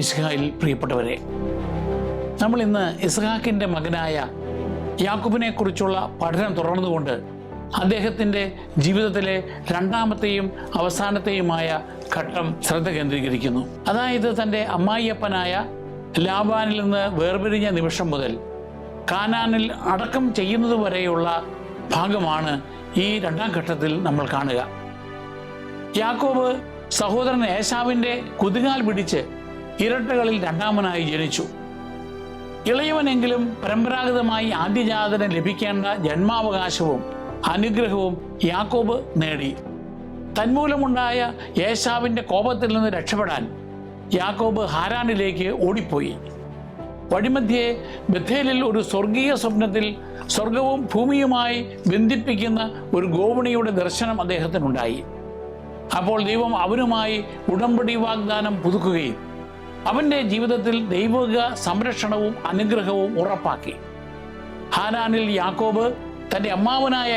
മിശിഹായിൽ പ്രിയപ്പെട്ടവരെ, നമ്മൾ ഇന്ന് ഇസ്ഹാക്കിൻ്റെ മകനായ യാക്കോബിനെ കുറിച്ചുള്ള പഠനം തുടർന്നുകൊണ്ട് അദ്ദേഹത്തിൻ്റെ ജീവിതത്തിലെ രണ്ടാമത്തെയും അവസാനത്തെയുമായ ഘട്ടം ശ്രദ്ധ കേന്ദ്രീകരിക്കുന്നു. അതായത് തൻ്റെ അമ്മായിയപ്പനായ ലാബാനിൽ നിന്ന് വേർപിരിഞ്ഞ നിമിഷം മുതൽ കാനാനിൽ അടക്കം ചെയ്യുന്നതുവരെയുള്ള ഭാഗമാണ് ഈ രണ്ടാം ഘട്ടത്തിൽ നമ്മൾ കാണുക. യാക്കോബ് സഹോദരൻ ഏശാവിൻ്റെ കുതികാൽ പിടിച്ച് ഇരട്ടകളിൽ രണ്ടാമനായി ജനിച്ചു. ഇളയവനെങ്കിലും പരമ്പരാഗതമായി ആദ്യജാതന് ലഭിക്കേണ്ട ജന്മാവകാശവും അനുഗ്രഹവും യാക്കോബ് നേടി. തന്മൂലമുണ്ടായ ഏശാവിൻ്റെ കോപത്തിൽ നിന്ന് രക്ഷപ്പെടാൻ യാക്കോബ് ഹാരാനിലേക്ക് ഓടിപ്പോയി. വഴിമധ്യേ ബഥേലിൽ ഒരു സ്വർഗീയ സ്വപ്നത്തിൽ സ്വർഗവും ഭൂമിയുമായി ബന്ധിപ്പിക്കുന്ന ഒരു ഗോവണിയുടെ ദർശനം അദ്ദേഹത്തിനുണ്ടായി. അപ്പോൾ ദൈവം അവനുമായി ഉടമ്പടി വാഗ്ദാനം പുതുക്കുകയും അവൻ്റെ ജീവിതത്തിൽ ദൈവിക സംരക്ഷണവും അനുഗ്രഹവും ഉറപ്പാക്കി. ഹാരാനിൽ യാക്കോബ് തൻ്റെ അമ്മാവനായ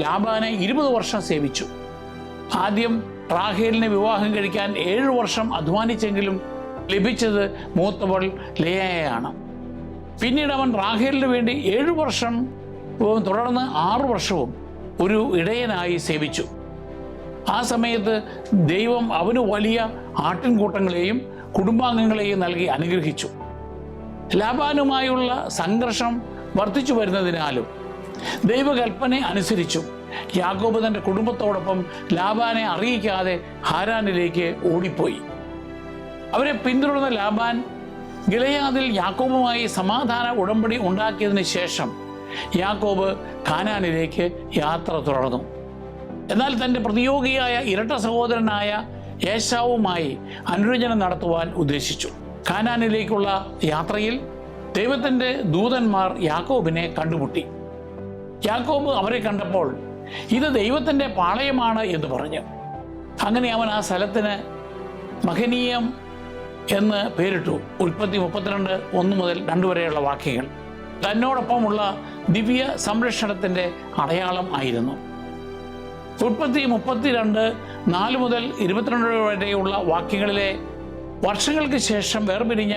ലാബാനെ 20 വർഷം സേവിച്ചു. ആദ്യം റാഹേലിനെ വിവാഹം കഴിക്കാൻ 7 വർഷം അധ്വാനിച്ചെങ്കിലും ലഭിച്ചത് മൂത്തവൾ ലേയയാണ്. പിന്നീട് അവൻ റാഹേലിന് വേണ്ടി 7 വർഷം തുടർന്ന് 6 വർഷവും ഒരു ഇടയനായി സേവിച്ചു. ആ സമയത്ത് ദൈവം അവന് വലിയ ആട്ടിൻകൂട്ടങ്ങളെയും കുടുംബാംഗങ്ങളെയും നൽകി അനുഗ്രഹിച്ചു. ലാബാനുമായുള്ള സംഘർഷം വർദ്ധിച്ചു വരുന്നതിനാലും ദൈവകൽപ്പന അനുസരിച്ചും യാക്കോബ് തൻ്റെ കുടുംബത്തോടൊപ്പം ലാബാനെ അറിയിക്കാതെ ഹാരാനിലേക്ക് ഓടിപ്പോയി. അവരെ പിന്തുടർന്ന ലാബാൻ ഗിലെയാദിൽ യാക്കോബുമായി സമാധാന ഉടമ്പടി ഉണ്ടാക്കിയതിന് ശേഷം യാക്കോബ് കാനാനിലേക്ക് യാത്ര തുടർന്നു. എന്നാൽ തൻ്റെ പ്രതിയോഗിയായ ഇരട്ട സഹോദരനായ ഏശാവുമായി അനുരഞ്ജനം നടത്തുവാൻ ഉദ്ദേശിച്ചു. കാനാനിലേക്കുള്ള യാത്രയിൽ ദൈവത്തിൻ്റെ ദൂതന്മാർ യാക്കോബിനെ കണ്ടുമുട്ടി. യാക്കോബ് അവരെ കണ്ടപ്പോൾ ഇത് ദൈവത്തിൻ്റെ പാളയമാണ് എന്ന് പറഞ്ഞു. അങ്ങനെ അവൻ ആ സ്ഥലത്തിന് മഹനീയം എന്ന് പേരിട്ടു. ഉൽപ്പത്തി 32:1-2 വരെയുള്ള വാക്യങ്ങൾ തന്നോടൊപ്പമുള്ള ദിവ്യ സംരക്ഷണത്തിൻ്റെ അടയാളം ആയിരുന്നു. ഉൽപ്പത്തി 32:4-22 വരെയുള്ള വാക്യങ്ങളിലെ വർഷങ്ങൾക്ക് ശേഷം വേർപിരിഞ്ഞ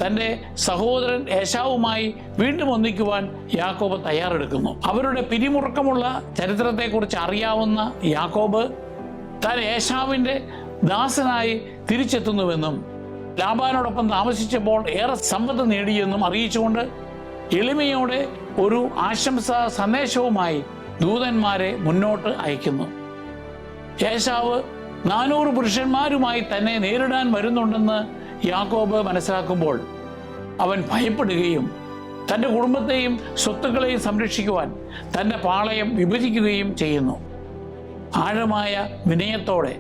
തൻ്റെ സഹോദരൻ ഏശാവുമായി വീണ്ടും ഒന്നിക്കുവാൻ യാക്കോബ് തയ്യാറെടുക്കുന്നു. അവരുടെ പിരിമുറുക്കമുള്ള ചരിത്രത്തെക്കുറിച്ച് അറിയാവുന്ന യാക്കോബ് താൻ ഏശാവിൻ്റെ ദാസനായി തിരിച്ചെത്തുന്നുവെന്നും ലാബാനോടൊപ്പം താമസിച്ചപ്പോൾ ഏറെ സമ്പത്ത് നേടിയെന്നും അറിയിച്ചുകൊണ്ട് എളിമയോടെ ഒരു ആശംസാ സന്ദേശവുമായി ദൂതന്മാരെ മുന്നോട്ട് അയക്കുന്നു. ഏശാവ് 400 പുരുഷന്മാരുമായി തന്നെ നേരിടാൻ വരുന്നുണ്ടെന്ന് യാക്കോബ് മനസ്സിലാക്കുമ്പോൾ അവൻ ഭയപ്പെടുകയും തൻ്റെ കുടുംബത്തെയും സ്വത്തുക്കളെയും സംരക്ഷിക്കുവാൻ തൻ്റെ പാളയം വിഭജിക്കുകയും ചെയ്യുന്നു. ആഴമായ വിനയത്തോടെ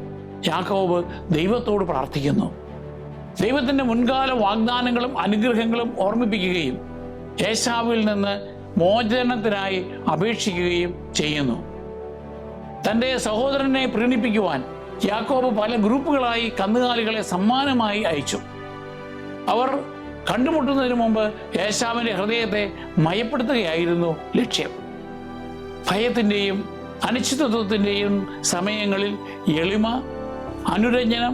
യാക്കോബ് ദൈവത്തോട് പ്രാർത്ഥിക്കുന്നു. ദൈവത്തിൻ്റെ മുൻകാല വാഗ്ദാനങ്ങളും അനുഗ്രഹങ്ങളും ഓർമ്മിപ്പിക്കുകയും ഏശാവിൽ നിന്ന് മോചനത്തിനായി അപേക്ഷിക്കുകയും ചെയ്യുന്നു. തൻ്റെ സഹോദരനെ പ്രീണിപ്പിക്കുവാൻ യാക്കോബ് പല ഗ്രൂപ്പുകളായി കന്നുകാലികളെ സമ്മാനമായി അയച്ചു. അവർ കണ്ടുമുട്ടുന്നതിന് മുമ്പ് ഏശാവിൻ്റെ ഹൃദയത്തെ മയപ്പെടുത്തുകയായിരുന്നു ലക്ഷ്യം. ഭയത്തിൻ്റെയും അനിശ്ചിതത്വത്തിൻ്റെയും സമയങ്ങളിൽ എളിമ, അനുരഞ്ജനം,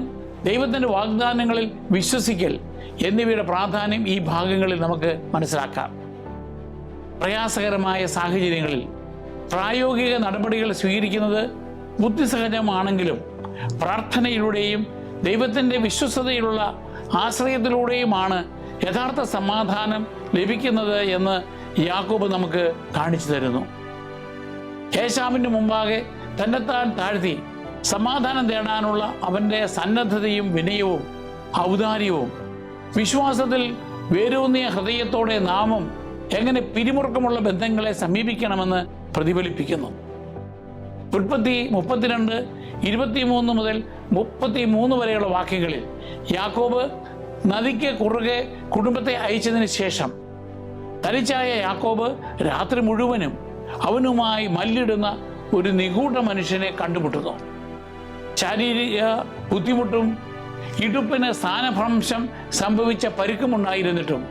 ദൈവത്തിൻ്റെ വാഗ്ദാനങ്ങളിൽ വിശ്വസിക്കൽ എന്നിവയുടെ പ്രാധാന്യം ഈ ഭാഗങ്ങളിൽ നമുക്ക് മനസ്സിലാക്കാം. പ്രയാസകരമായ സാഹചര്യങ്ങളിൽ പ്രായോഗിക നടപടികൾ സ്വീകരിക്കുന്നത് ബുദ്ധിസഹജമാണെങ്കിലും പ്രാർത്ഥനയിലൂടെയും ദൈവത്തിൻ്റെ വിശ്വസ്തതയിലുള്ള ആശ്രയത്തിലൂടെയുമാണ് യഥാർത്ഥ സമാധാനം ലഭിക്കുന്നത് എന്ന് യാക്കോബ് നമുക്ക് കാണിച്ചു തരുന്നു. ഏശാവിൻ്റെ മുമ്പാകെ തന്നെത്താൻ താഴ്ത്തി സമാധാനം തേടാനുള്ള അവൻ്റെ സന്നദ്ധതയും വിനയവും ഔദാര്യവും വിശ്വാസത്തിൽ വേരൂന്നിയ ഹൃദയത്തോടെ നാമും എങ്ങനെ പിരിമുറുക്കമുള്ള ബന്ധങ്ങളെ സമീപിക്കണമെന്ന് പ്രതിഫലിപ്പിക്കുന്നു. ഉൽപ്പത്തി 32:23-33 വരെയുള്ള വാക്യങ്ങളിൽ യാക്കോബ് നദിക്ക് കുറുകെ കുടുംബത്തെ അയച്ചതിന് ശേഷം തനിച്ചായ യാക്കോബ് രാത്രി മുഴുവനും അവനുമായി മല്ലിടുന്ന ഒരു നിഗൂഢ മനുഷ്യനെ കണ്ടുമുട്ടുന്നു. ശാരീരിക ബുദ്ധിമുട്ടും ഇടുപ്പിന് സ്ഥാനഭ്രംശം സംഭവിച്ച പരിക്കുമുണ്ടായിരുന്നിട്ടും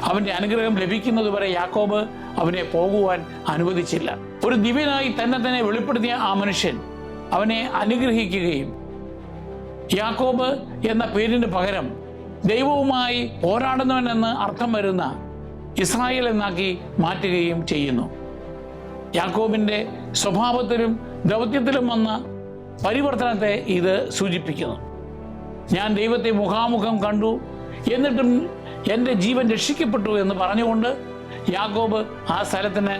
അവൻ്റെ അനുഗ്രഹം ലഭിക്കുന്നതുവരെ യാക്കോബ് അവനെ പോകുവാൻ അനുവദിച്ചില്ല. ഒരു ദിവ്യനായി തന്നെ വെളിപ്പെടുത്തിയ ആ മനുഷ്യൻ അവനെ അനുഗ്രഹിക്കുകയും യാക്കോബ് എന്ന പേരിന് പകരം ദൈവവുമായി പോരാടുന്നവനെന്ന് അർത്ഥം വരുന്ന ഇസ്രായേൽ എന്നാക്കി മാറ്റുകയും ചെയ്യുന്നു. യാക്കോബിൻ്റെ സ്വഭാവത്തിലും ദൗത്യത്തിലും വന്ന പരിവർത്തനത്തെ ഇത് സൂചിപ്പിക്കുന്നു. ഞാൻ ദൈവത്തെ മുഖാമുഖം കണ്ടു, എന്നിട്ടും എൻ്റെ ജീവൻ രക്ഷിക്കപ്പെട്ടു എന്ന് പറഞ്ഞുകൊണ്ട് യാക്കോബ് ആ സ്ഥലത്തിന്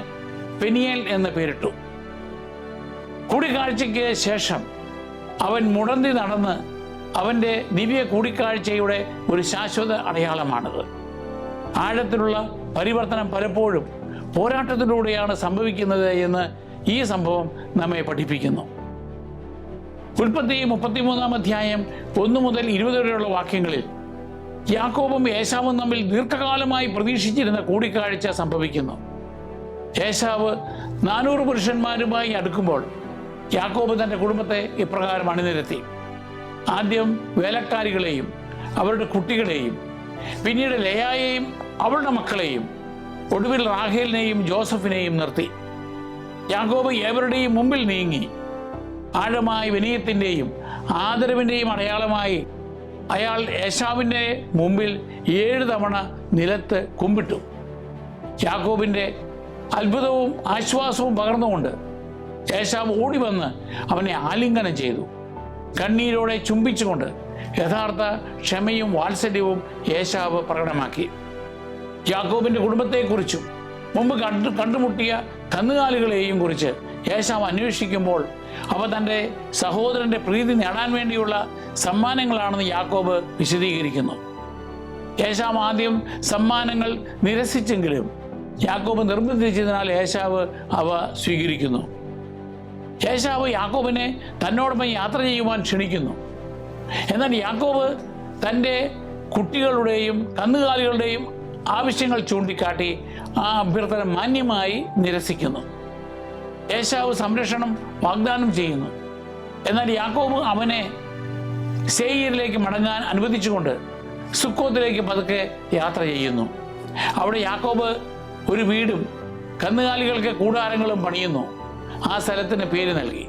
പെനിയേൽ എന്ന് പേരിട്ടു. കൂടിക്കാഴ്ചയ്ക്ക് ശേഷം അവൻ മുടന്തി നടന്ന് അവൻ്റെ ദിവ്യ കൂടിക്കാഴ്ചയുടെ ഒരു ശാശ്വത അടയാളമാണത്. ആഴത്തിലുള്ള പരിവർത്തനം പലപ്പോഴും പോരാട്ടത്തിലൂടെയാണ് സംഭവിക്കുന്നത് എന്ന് ഈ സംഭവം നമ്മെ പഠിപ്പിക്കുന്നു. ഉൽപ്പത്തി 33 അധ്യായം 1 മുതൽ 20 വരെയുള്ള വാക്യങ്ങളിൽ യാക്കോബും ഏശാവും തമ്മിൽ ദീർഘകാലമായി പ്രതീക്ഷിച്ചിരുന്ന കൂടിക്കാഴ്ച സംഭവിക്കുന്നു. ഏശാവ് 400 പുരുഷന്മാരുമായി അടുക്കുമ്പോൾ യാക്കോബ് തൻ്റെ കുടുംബത്തെ ഇപ്രകാരം അണിനിരത്തി. ആദ്യം വേലക്കാരികളെയും അവരുടെ കുട്ടികളെയും, പിന്നീട് ലേയായെയും അവളുടെ മക്കളെയും, ഒടുവിൽ റാഹേലിനെയും ജോസഫിനെയും നിർത്തി. യാക്കോബ് ഏവരുടെയും മുമ്പിൽ നീങ്ങി. ആഴമായ വിനയത്തിൻ്റെയും ആദരവിൻ്റെയും അടയാളമായി അയാൾ ഏശാവിൻ്റെ മുമ്പിൽ 7 തവണ നിലത്ത് കുമ്പിട്ടു. യാക്കോബിൻ്റെ അത്ഭുതവും ആശ്വാസവും പകർന്നുകൊണ്ട് ഏശാവ് ഓടി വന്ന് അവനെ ആലിംഗനം ചെയ്തു. കണ്ണീരോടെ ചുംബിച്ചുകൊണ്ട് യഥാർത്ഥ ക്ഷമയും വാത്സല്യവും ഏശാവ് പ്രകടമാക്കി. യാക്കോബിൻ്റെ കുടുംബത്തെക്കുറിച്ചും മുമ്പ് കണ്ടുമുട്ടിയ കന്നുകാലികളെയും കുറിച്ച് ഏശാവ് അന്വേഷിക്കുമ്പോൾ അവ തൻ്റെ സഹോദരൻ്റെ പ്രീതി നേടാൻ വേണ്ടിയുള്ള സമ്മാനങ്ങളാണെന്ന് യാക്കോബ് വിശദീകരിക്കുന്നു. ഏശാവ് ആദ്യം സമ്മാനങ്ങൾ നിരസിച്ചെങ്കിലും യാക്കോബ് നിർബന്ധിച്ചതിനാൽ ഏശാവ് അവ സ്വീകരിക്കുന്നു. ഏശാവ് യാക്കോബിനെ തന്നോടൊപ്പം യാത്ര ചെയ്യുവാൻ ക്ഷണിക്കുന്നു. എന്നാൽ യാക്കോബ് തൻ്റെ കുട്ടികളുടെയും കന്നുകാലികളുടെയും ആവശ്യങ്ങൾ ചൂണ്ടിക്കാട്ടി ആ അഭ്യർത്ഥന മാന്യമായി നിരസിക്കുന്നു. ഏശാവ് സംരക്ഷണം വാഗ്ദാനം ചെയ്യുന്നു. എന്നാൽ യാക്കോബ് അവനെ സേയീരിലേക്ക് മടങ്ങാൻ അനുവദിച്ചുകൊണ്ട് സുക്കോത്തിലേക്ക് പതുക്കെ യാത്ര ചെയ്യുന്നു. അവിടെ യാക്കോബ് ഒരു വീടും കന്നുകാലികൾക്ക് കൂടാരങ്ങളും പണിയുന്നു. ആ സ്ഥലത്തിന് പേര് നൽകി.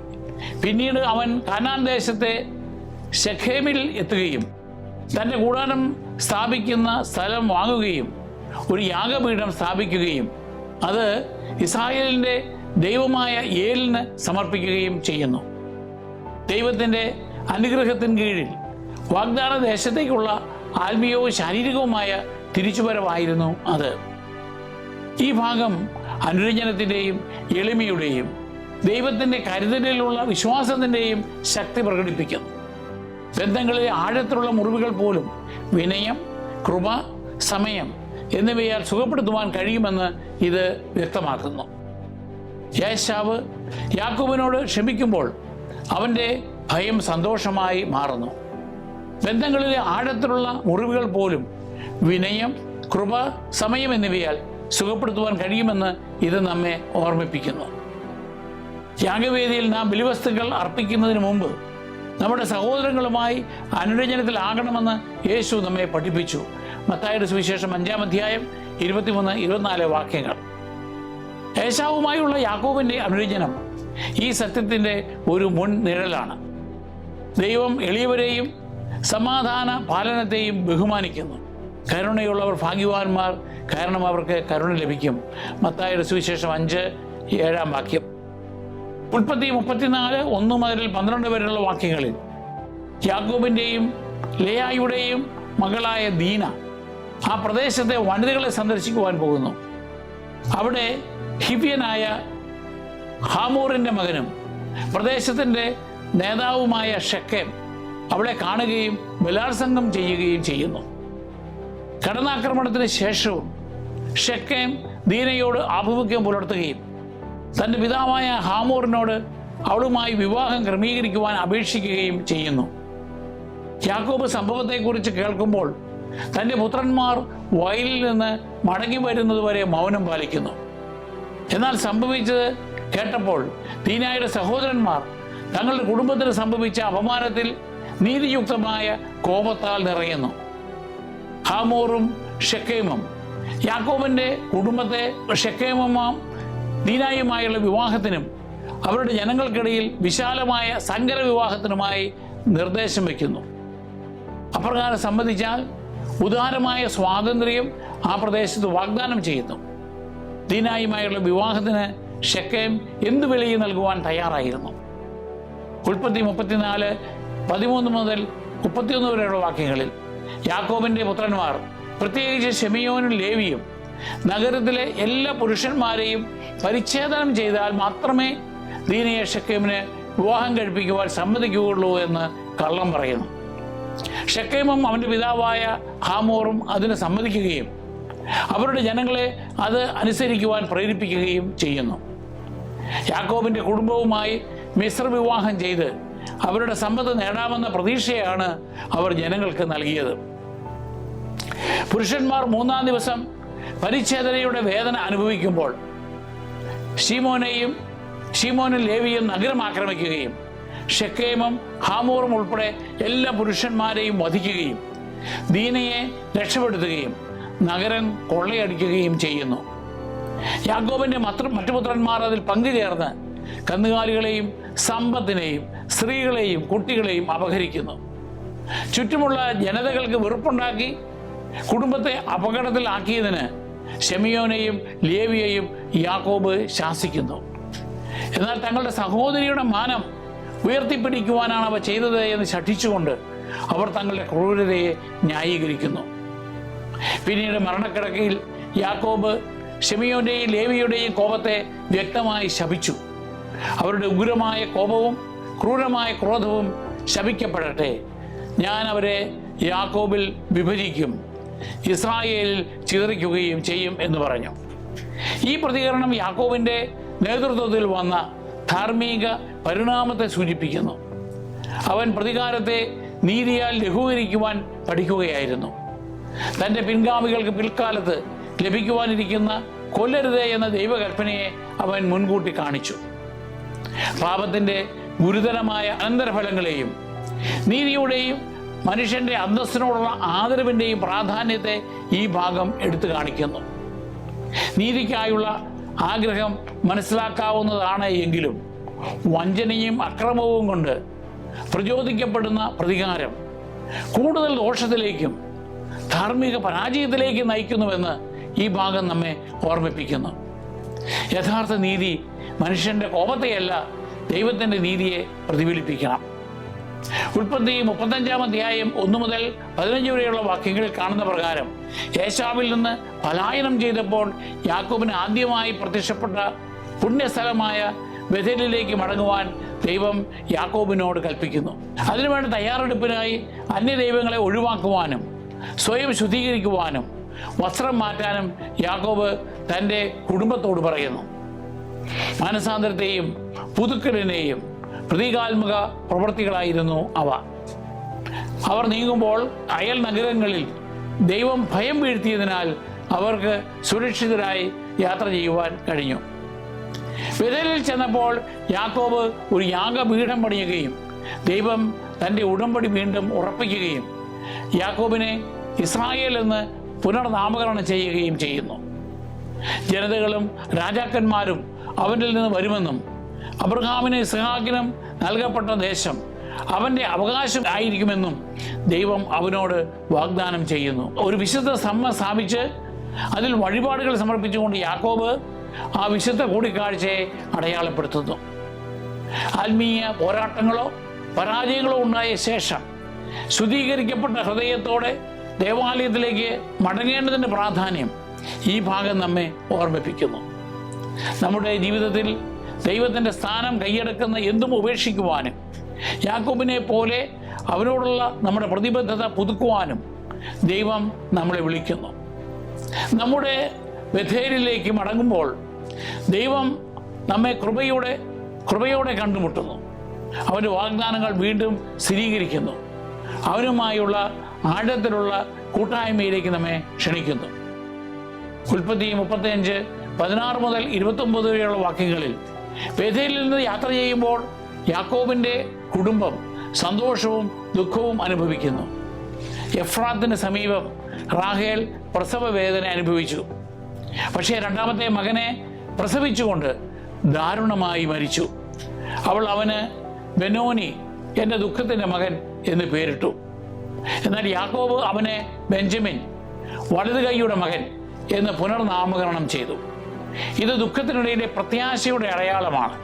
പിന്നീട് അവൻ കാനാൻ ദേശത്തെ ശെഖേമിൽ എത്തുകയും തൻ്റെ കൂടാരം സ്ഥാപിക്കുന്ന സ്ഥലം വാങ്ങുകയും ഒരു യാഗപീഠം സ്ഥാപിക്കുകയും അത് ഇസ്രായേലിൻ്റെ ദൈവമായ ഏലിന് സമർപ്പിക്കുകയും ചെയ്യുന്നു. ദൈവത്തിൻ്റെ അനുഗ്രഹത്തിന് കീഴിൽ വാഗ്ദാന ദേശത്തേക്കുള്ള ആത്മീയവും ശാരീരികവുമായ തിരിച്ചുവരവായിരുന്നു അത്. ഈ ഭാഗം അനുരഞ്ജനത്തിൻ്റെയും എളിമയുടെയും ദൈവത്തിൻ്റെ കരുതലിലുള്ള വിശ്വാസത്തിൻ്റെയും ശക്തി പ്രകടിപ്പിക്കുന്നു. ബന്ധങ്ങളിലെ ആഴത്തിലുള്ള മുറിവുകൾ പോലും വിനയം, കൃപ, സമയം എന്നിവയാൽ സുഖപ്പെടുത്തുവാൻ കഴിയുമെന്ന് ഇത് വ്യക്തമാക്കുന്നു. ഏശാവ് യാക്കോബിനോട് ക്ഷമിക്കുമ്പോൾ അവൻ്റെ ഭയം സന്തോഷമായി മാറുന്നു. ബന്ധങ്ങളിലെ ആഴത്തിലുള്ള മുറിവുകൾ പോലും വിനയം, കൃപ, സമയം എന്നിവയാൽ സുഖപ്പെടുത്തുവാൻ കഴിയുമെന്ന് ഇത് നമ്മെ ഓർമ്മിപ്പിക്കുന്നു. യാഗവേദിയിൽ നാം ബലിവസ്തുക്കൾ അർപ്പിക്കുന്നതിന് മുമ്പ് നമ്മുടെ സഹോദരങ്ങളുമായി അനുരഞ്ജനത്തിലാകണമെന്ന് യേശു നമ്മെ പഠിപ്പിച്ചു. മത്തായിയുടെ സുവിശേഷം 5 അധ്യായം 23-24 വാക്യങ്ങൾ. ഏശാവുമായുള്ള യാക്കോബിൻ്റെ അനുരഞ്ജനം ഈ സത്യത്തിൻ്റെ ഒരു മുൻ നിഴലാണ്. ദൈവം എളിയവരെയും സമാധാന പാലനത്തെയും ബഹുമാനിക്കുന്നു. കരുണയുള്ളവർ ഭാഗ്യവാന്മാർ, കാരണം അവർക്ക് കരുണ ലഭിക്കും. മത്തായിയുടെ സുവിശേഷം 5:7 വാക്യം. ഉൽപ്പത്തി 34 1 മുതൽ 12 വരെയുള്ള വാക്യങ്ങളിൽ യാക്കോബിൻ്റെയും ലേയായുടെയും മകളായ ദീന ആ പ്രദേശത്തെ വനിതകളെ സന്ദർശിക്കുവാൻ പോകുന്നു. അവിടെ ഹിവ്യനായ ഹാമോറിൻ്റെ മകനും പ്രദേശത്തിൻ്റെ നേതാവുമായ ഷെക്കേം അവളെ കാണുകയും ബലാത്സംഗം ചെയ്യുകയും ചെയ്യുന്നു. കടന്നാക്രമണത്തിന് ശേഷവും ഷെക്കേം ദീനയോട് ആഭിമുഖ്യം പുലർത്തുകയും തൻ്റെ പിതാവായ ഹാമോറിനോട് അവളുമായി വിവാഹം ക്രമീകരിക്കുവാൻ അപേക്ഷിക്കുകയും ചെയ്യുന്നു. യാക്കോബ് സംഭവത്തെക്കുറിച്ച് കേൾക്കുമ്പോൾ തൻ്റെ പുത്രന്മാർ വയലിൽ നിന്ന് മടങ്ങി വരുന്നതുവരെ മൗനം പാലിക്കുന്നു. എന്നാൽ സംഭവിച്ചത് കേട്ടപ്പോൾ ദീനായുടെ സഹോദരന്മാർ തങ്ങളുടെ കുടുംബത്തിന് സംഭവിച്ച അപമാനത്തിൽ നീതിയുക്തമായ കോപത്താൽ നിറയുന്നു. ഹാമോറും ഷെക്കേമും യാക്കോബിൻ്റെ കുടുംബത്തെ ഷെക്കേമും ദീനായുമായുള്ള വിവാഹത്തിനും അവരുടെ ജനങ്ങൾക്കിടയിൽ വിശാലമായ സങ്കര വിവാഹത്തിനുമായി നിർദ്ദേശം വയ്ക്കുന്നു. അപ്രകാരം സമ്മതിച്ചാൽ ഉദാരമായ സ്വാതന്ത്ര്യം ആ പ്രദേശത്ത് വാഗ്ദാനം ചെയ്യുന്നു. ദീനായുമായുള്ള വിവാഹത്തിന് ഷെക്കേം എന്തു വിലയും നൽകുവാൻ തയ്യാറായിരുന്നു. ഉൽപ്പത്തി 34:13 മുതൽ 31 വരെയുള്ള വാക്യങ്ങളിൽ യാക്കോബിന്റെ പുത്രന്മാർ, പ്രത്യേകിച്ച് ശെമയോനും ലേവിയും, നഗരത്തിലെ എല്ലാ പുരുഷന്മാരെയും പരിച്ഛേദനം ചെയ്താൽ മാത്രമേ ദീനയെ ഷെക്കേമിന് വിവാഹം കഴിപ്പിക്കുവാൻ സമ്മതിക്കുകയുള്ളൂ എന്ന് കള്ളം പറയുന്നു. ഷെക്കേമും അവൻ്റെ പിതാവായ ഹാമോറും അതിന് സമ്മതിക്കുകയും അവരുടെ ജനങ്ങളെ അത് അനുസരിക്കുവാൻ പ്രേരിപ്പിക്കുകയും ചെയ്യുന്നു. യാക്കോബിന്റെ കുടുംബവുമായി മിസ്ർ വിവാഹം ചെയ്ത് അവരുടെ സമ്പത്ത് നേടാമെന്ന പ്രതീക്ഷയാണ് അവർ ജനങ്ങൾക്ക് നൽകിയത്. പുരുഷന്മാർ 3-ാം ദിവസം പരിച്ഛേദനയുടെ വേദന അനുഭവിക്കുമ്പോൾ ശീമോനും ലേവിയും നഗരം ആക്രമിക്കുകയും ഷെക്കേമും ഹാമോറും ഉൾപ്പെടെ എല്ലാ പുരുഷന്മാരെയും വധിക്കുകയും ദീനയെ രക്ഷപ്പെടുത്തുകയും നഗരം കൊള്ളയടിക്കുകയും ചെയ്യുന്നു. യാക്കോബിന്റെ മറ്റു പുത്രന്മാർ അതിൽ പങ്കുചേർന്ന് കന്നുകാലികളെയും സമ്പത്തിനെയും സ്ത്രീകളെയും കുട്ടികളെയും അപഹരിക്കുന്നു. ചുറ്റുമുള്ള ജനതകൾക്ക് വെറുപ്പുണ്ടാക്കി കുടുംബത്തെ അപകടത്തിലാക്കിയതിന് ശെമയോനെയും ലേവിയെയും യാക്കോബ് ശാസിക്കുന്നു. എന്നാൽ തങ്ങളുടെ സഹോദരിയുടെ മാനം ഉയർത്തിപ്പിടിക്കുവാനാണ് അവ ചെയ്തത് എന്ന് ശഠിച്ചുകൊണ്ട് അവർ തങ്ങളുടെ ക്രൂരതയെ ന്യായീകരിക്കുന്നു. പിന്നീട് മരണക്കിടക്കയിൽ യാക്കോബ് ശെമയോന്റെയും ലേവിയുടെയും കോപത്തെ വ്യക്തമായി ശപിച്ചു. അവരുടെ ഉഗ്രമായ കോപവും ക്രൂരമായ ക്രോധവും ശപിക്കപ്പെടട്ടെ. ഞാൻ അവരെ യാക്കോബിൽ വിഭജിക്കും, ഇസ്രായേലിൽ ചിതറിക്കുകയും ചെയ്യും എന്ന് പറഞ്ഞു. ഈ പ്രതികരണം യാക്കോബിന്റെ നേതൃത്വത്തിൽ വന്ന ധാർമ്മിക പരിണാമത്തെ സൂചിപ്പിക്കുന്നു. അവൻ പ്രതികാരത്തെ നീതിയാൽ ലഘൂകരിക്കുവാൻ പഠിക്കുകയായിരുന്നു. തൻ്റെ പിൻഗാമികൾക്ക് പിൽക്കാലത്ത് ലഭിക്കുവാനിരിക്കുന്ന കൊല്ലരുതേ എന്ന ദൈവകൽപ്പനയെ അവൻ മുൻകൂട്ടി കാണിച്ചു. പാപത്തിൻ്റെ ഗുരുതരമായ അനന്തരഫലങ്ങളെയും നീതിയുടെയും മനുഷ്യന്റെ അന്തസ്സിനോടുള്ള ആദരവിൻ്റെയും പ്രാധാന്യത്തെ ഈ ഭാഗം എടുത്തു കാണിക്കുന്നു. നീതിക്കായുള്ള ആഗ്രഹം മനസ്സിലാക്കാവുന്നതാണ് എങ്കിലും വഞ്ചനയും അക്രമവും കൊണ്ട് പ്രചോദിക്കപ്പെടുന്ന പ്രതികാരം കൂടുതൽ ദോഷത്തിലേക്കും ധാർമ്മിക പരാജയത്തിലേക്കും നയിക്കുന്നുവെന്ന് ഈ ഭാഗം നമ്മെ ഓർമ്മിപ്പിക്കുന്നു. യഥാർത്ഥ നീതി മനുഷ്യന്റെ കോപത്തെയല്ല, ദൈവത്തിൻ്റെ നീതിയെ പ്രതിഫലിപ്പിക്കണം. ഉൽപ്പത്തി 35-ാം അധ്യായം 1 മുതൽ 15 വരെയുള്ള വാക്യങ്ങളിൽ കാണുന്ന പ്രകാരം ഏശാവിൽ നിന്ന് പലായനം ചെയ്തപ്പോൾ യാക്കോബിന് ആദ്യമായി പ്രത്യക്ഷപ്പെട്ട പുണ്യസ്ഥലമായ ബേഥേലിലേക്ക് മടങ്ങുവാൻ ദൈവം യാക്കോബിനോട് കൽപ്പിക്കുന്നു. അതിനുവേണ്ട തയ്യാറെടുപ്പിനായി അന്യദൈവങ്ങളെ ഒഴിവാക്കുവാനും സ്വയം ശുദ്ധീകരിക്കുവാനും വസ്ത്രം മാറ്റാനും യാക്കോബ് തൻ്റെ കുടുംബത്തോട് പറയുന്നു. മാനസാന്തരത്തെയും പുതുക്കലിനെയും പ്രതീകാത്മക പ്രവൃത്തികളായിരുന്നു അവ. അവർ നീങ്ങുമ്പോൾ അയൽ നഗരങ്ങളിൽ ദൈവം ഭയം വീഴ്ത്തിയതിനാൽ അവർക്ക് സുരക്ഷിതരായി യാത്ര ചെയ്യുവാൻ കഴിഞ്ഞു. ബേഥേലിൽ ചെന്നപ്പോൾ യാക്കോബ് ഒരു യാഗപീഠം പണിയുകയും ദൈവം തൻ്റെ ഉടമ്പടി വീണ്ടും ഉറപ്പിക്കുകയും യാക്കോബിനെ ഇസ്രായേൽ എന്ന് പുനർനാമകരണം ചെയ്യുകയും ചെയ്യുന്നു. ജനതകളും രാജാക്കന്മാരും അവനിൽ നിന്ന് വരുമെന്നും അബ്രഹാമിനും ഇസ്ഹാക്കിനും നൽകപ്പെട്ട ദേശം അവൻ്റെ അവകാശം ആയിരിക്കുമെന്നും ദൈവം അവനോട് വാഗ്ദാനം ചെയ്യുന്നു. ഒരു വിശുദ്ധ സ്തംഭം സ്ഥാപിച്ച് അതിൽ വഴിപാടുകൾ സമർപ്പിച്ചുകൊണ്ട് യാക്കോബ് ആ വിശുദ്ധ കൂടിക്കാഴ്ചയെ അടയാളപ്പെടുത്തുന്നു. ആത്മീയ പോരാട്ടങ്ങളോ പരാജയങ്ങളോ ഉണ്ടായ ശേഷം ശുദ്ധീകരിക്കപ്പെട്ട ഹൃദയത്തോടെ ദേവാലയത്തിലേക്ക് മടങ്ങേണ്ടതിൻ്റെ പ്രാധാന്യം ഈ ഭാഗം നമ്മെ ഓർമ്മിപ്പിക്കുന്നു. നമ്മുടെ ജീവിതത്തിൽ ദൈവത്തിൻ്റെ സ്ഥാനം കൈയടക്കുന്ന എന്തും ഉപേക്ഷിക്കുവാനും യാക്കോബിനെ പോലെ അവനോടുള്ള നമ്മുടെ പ്രതിബദ്ധത പുതുക്കുവാനും ദൈവം നമ്മളെ വിളിക്കുന്നു. നമ്മുടെ ബേഥേലിലേക്ക് മടങ്ങുമ്പോൾ ദൈവം നമ്മെ കൃപയോടെ കണ്ടുമുട്ടുന്നു. അവൻ്റെ വാഗ്ദാനങ്ങൾ വീണ്ടും സ്ഥിരീകരിക്കുന്നു. അവനുമായുള്ള ആഴത്തിലുള്ള കൂട്ടായ്മയിലേക്ക് നമ്മെ ക്ഷണിക്കുന്നു. ഉൽപ്പത്തി 35:16 മുതൽ 29 വരെയുള്ള വാക്യങ്ങളിൽ ബേഥേലിൽ നിന്ന് യാത്ര ചെയ്യുമ്പോൾ യാക്കോബിൻ്റെ കുടുംബം സന്തോഷവും ദുഃഖവും അനുഭവിക്കുന്നു. എഫ്രാത്തിന് സമീപം റാഹേൽ പ്രസവ വേദന അനുഭവിച്ചു. പക്ഷേ രണ്ടാമത്തെ മകനെ പ്രസവിച്ചുകൊണ്ട് ദാരുണമായി മരിച്ചു. അവൾ അവന് ബെനോനി, എൻ്റെ ദുഃഖത്തിൻ്റെ മകൻ എന്ന് പേരിട്ടു. എന്നാൽ യാക്കോബ് അവനെ ബെഞ്ചമിൻ, വലതു കൈയുടെ മകൻ എന്ന് പുനർനാമകരണം ചെയ്തു. ഇത് ദുഃഖത്തിനിടയിലെ പ്രത്യാശയുടെ അടയാളമാണ്.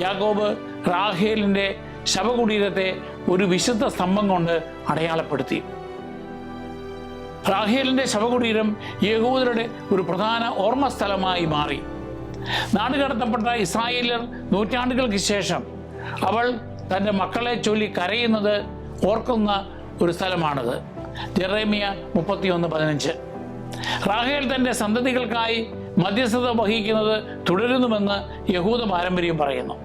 യാക്കോബ് റാഹേലിൻ്റെ ശവകുടീരത്തെ ഒരു വിശുദ്ധ സ്തംഭം കൊണ്ട് അടയാളപ്പെടുത്തി. റാഹേലിൻ്റെ ശവകുടീരം യഹൂദരുടെ ഒരു പ്രധാന ഓർമ്മ സ്ഥലമായി മാറി. നാടുകടത്തപ്പെട്ട ഇസ്രായേലിയർ നൂറ്റാണ്ടുകൾക്ക് ശേഷം അവൾ തൻ്റെ മക്കളെ ചൊല്ലി കരയുന്നത് ഓർക്കുന്ന ഒരു സ്ഥലമാണത്. ജെറേമിയ 31:15. റാഹേൽ തൻ്റെ സന്തതികൾക്കായി മധ്യസ്ഥത വഹിക്കുന്നത് തുടരുന്നുവെന്ന് യഹൂദ പാരമ്പര്യം പറയുന്നു.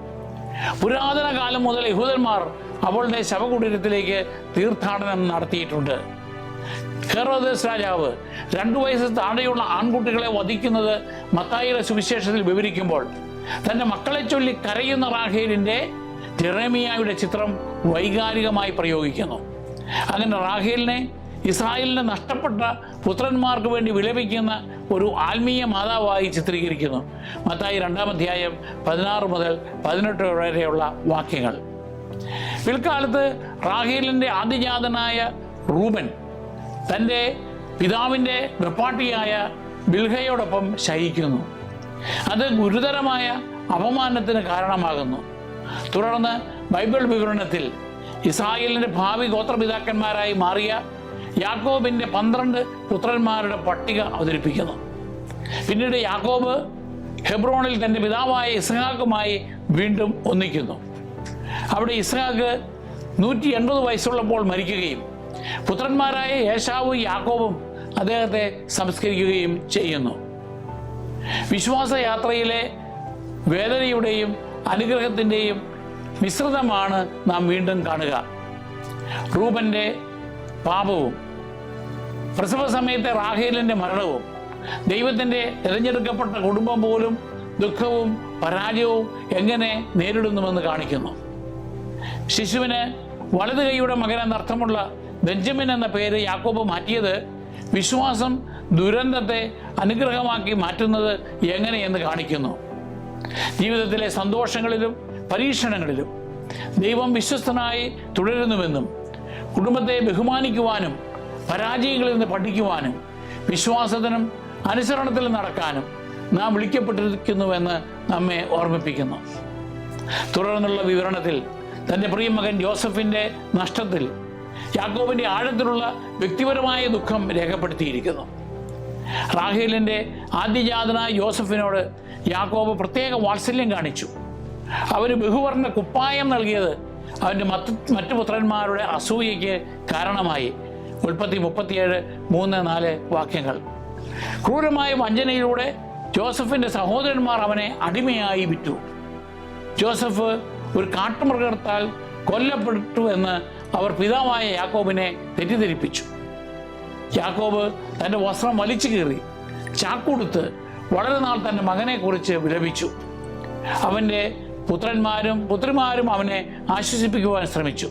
പുരാതന കാലം മുതൽ യഹൂദന്മാർ അവളുടെ ശവകുടീരത്തിലേക്ക് തീർത്ഥാടനം നടത്തിയിട്ടുണ്ട്. ഹെറോദസ് രാജാവ് 2 വയസ്സ് താഴെയുള്ള ആൺകുട്ടികളെ വധിക്കുന്നത് മത്തായിയുടെ സുവിശേഷത്തിൽ വിവരിക്കുമ്പോൾ തൻ്റെ മക്കളെ ചൊല്ലി കരയുന്ന റാഹേലിൻ്റെ ജെറേമിയായുടെ ചിത്രം വൈകാരികമായി പ്രയോഗിക്കുന്നു. അങ്ങനെ റാഹേലിനെ ഇസ്രായേലിന് നഷ്ടപ്പെട്ട പുത്രന്മാർക്ക് വേണ്ടി വിലപിക്കുന്ന ഒരു ആത്മീയ മാതാവായി ചിത്രീകരിക്കുന്നു. മത്തായി 2-ാം അധ്യായം 16 മുതൽ 18 വരെയുള്ള വാക്യങ്ങൾ. പിൽക്കാലത്ത് റാഹേലിൻ്റെ ആദ്യജാതനായ റൂബൻ തൻ്റെ പിതാവിൻ്റെ വെപ്പാട്ടിയായ ബിൽഹയോടൊപ്പം ശയിക്കുന്നു. അത് ഗുരുതരമായ അപമാനത്തിന് കാരണമാകുന്നു. തുടർന്ന് ബൈബിൾ വിവരണത്തിൽ ഇസ്രായേലിൻ്റെ ഭാവി ഗോത്രപിതാക്കന്മാരായി മാറിയ യാക്കോബിൻ്റെ 12 പുത്രന്മാരുടെ പട്ടിക അവതരിപ്പിക്കുന്നു. പിന്നീട് യാക്കോബ് ഹെബ്രോണിൽ തൻ്റെ പിതാവായ ഇസ്ഹാക്കുമായി വീണ്ടും ഒന്നിക്കുന്നു. അവിടെ ഇസ്ഹാക്ക് 180 വയസ്സുള്ളപ്പോൾ മരിക്കുകയും പുത്രന്മാരായ ഏശാവും യാക്കോബും അദ്ദേഹത്തെ സംസ്കരിക്കുകയും ചെയ്യുന്നു. വിശ്വാസയാത്രയിലെ വേദനയുടെയും അനുഗ്രഹത്തിൻ്റെയും മിശ്രിതമാണ് നാം വീണ്ടും കാണുക. റൂബൻ്റെ പാപവും പ്രസവ സമയത്തെ റാഹേലിൻ്റെ മരണവും ദൈവത്തിൻ്റെ തിരഞ്ഞെടുക്കപ്പെട്ട കുടുംബം പോലും ദുഃഖവും പരാജയവും എങ്ങനെ നേരിടുന്നുവെന്ന് കാണിക്കുന്നു. ശിശുവിന് വലതു കൈയുടെ മകനെന്നർത്ഥമുള്ള ബെഞ്ചമിൻ എന്ന പേര് യാക്കോബ് മാറ്റിയത് വിശ്വാസം ദുരന്തത്തെ അനുഗ്രഹമാക്കി മാറ്റുന്നത് എങ്ങനെയെന്ന് കാണിക്കുന്നു. ജീവിതത്തിലെ സന്തോഷങ്ങളിലും പരീക്ഷണങ്ങളിലും ദൈവം വിശ്വസ്തനായി തുടരുന്നുവെന്നും കുടുംബത്തെ ബഹുമാനിക്കുവാനും പരാജയങ്ങളിൽ നിന്ന് പഠിക്കുവാനും വിശ്വാസത്തിനും അനുസരണത്തിലും നടക്കാനും നാം വിളിക്കപ്പെട്ടിരിക്കുന്നുവെന്ന് നമ്മെ ഓർമ്മിപ്പിക്കുന്നു. തുടർന്നുള്ള വിവരണത്തിൽ തൻ്റെ പ്രിയമകൻ ജോസഫിൻ്റെ നഷ്ടത്തിൽ യാക്കോബിൻ്റെ ആഴത്തിലുള്ള വ്യക്തിപരമായ ദുഃഖം രേഖപ്പെടുത്തിയിരിക്കുന്നു. റാഹേലിൻ്റെ ആദ്യജാതനായ യോസഫിനോട് യാക്കോബ് പ്രത്യേക വാത്സല്യം കാണിച്ചു. അവന് ബഹുവർണ്ണ കുപ്പായം നൽകിയത് അവൻ്റെ മറ്റു പുത്രന്മാരുടെ അസൂയയ്ക്ക് കാരണമായി. ഉൽപ്പത്തി 37:3-4 വാക്യങ്ങൾ. ക്രൂരമായ വഞ്ചനയിലൂടെ ജോസഫിൻ്റെ സഹോദരന്മാർ അവനെ അടിമയായി വിറ്റു. ജോസഫ് ഒരു കാട്ടുമൃഗത്താൽ കൊല്ലപ്പെട്ടു എന്ന് അവർ പിതാവായ യാക്കോബിനെ തെറ്റിദ്ധരിപ്പിച്ചു. യാക്കോബ് തൻ്റെ വസ്ത്രം വലിച്ചു കീറി ചാക്കുടുത്ത് വളരെ നാൾ തൻ്റെ മകനെക്കുറിച്ച് വിലപിച്ചു. അവൻ്റെ പുത്രന്മാരും പുത്രിമാരും അവനെ ആശ്വസിപ്പിക്കുവാൻ ശ്രമിച്ചു.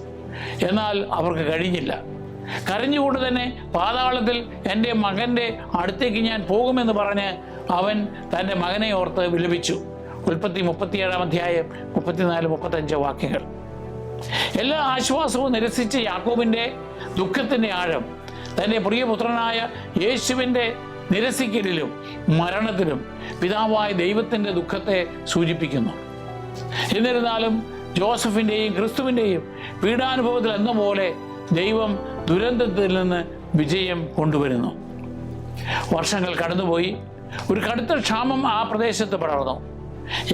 എന്നാൽ അവർക്ക് കഴിഞ്ഞില്ല. കരഞ്ഞുകൊണ്ട് തന്നെ പാതാളത്തിൽ എൻ്റെ മകൻ്റെ അടുത്തേക്ക് ഞാൻ പോകുമെന്ന് പറഞ്ഞ് അവൻ തൻ്റെ മകനെ ഓർത്ത് വിലപിച്ചു. ഉൽപ്പത്തി 37-ാം അധ്യായം 34-35 വാക്യങ്ങൾ. എല്ലാ ആശ്വാസവും നിരസിച്ച യാക്കോബിൻ്റെ ദുഃഖത്തിൻ്റെ ആഴം തൻ്റെ പ്രിയപുത്രനായ യേശുവിൻ്റെ നിരസിക്കലിലും മരണത്തിലും പിതാവായ ദൈവത്തിൻ്റെ ദുഃഖത്തെ സൂചിപ്പിക്കുന്നു. എന്നിരുന്നാലും ജോസഫിൻ്റെയും ക്രിസ്തുവിൻ്റെയും പീഡാനുഭവത്തിൽ എന്ന പോലെ ദൈവം ദുരന്തത്തിൽ നിന്ന് വിജയം കൊണ്ടുവരുന്നു. വർഷങ്ങൾ കടന്നുപോയി. ഒരു കടുത്ത ക്ഷാമം ആ പ്രദേശത്ത് പടർന്നു.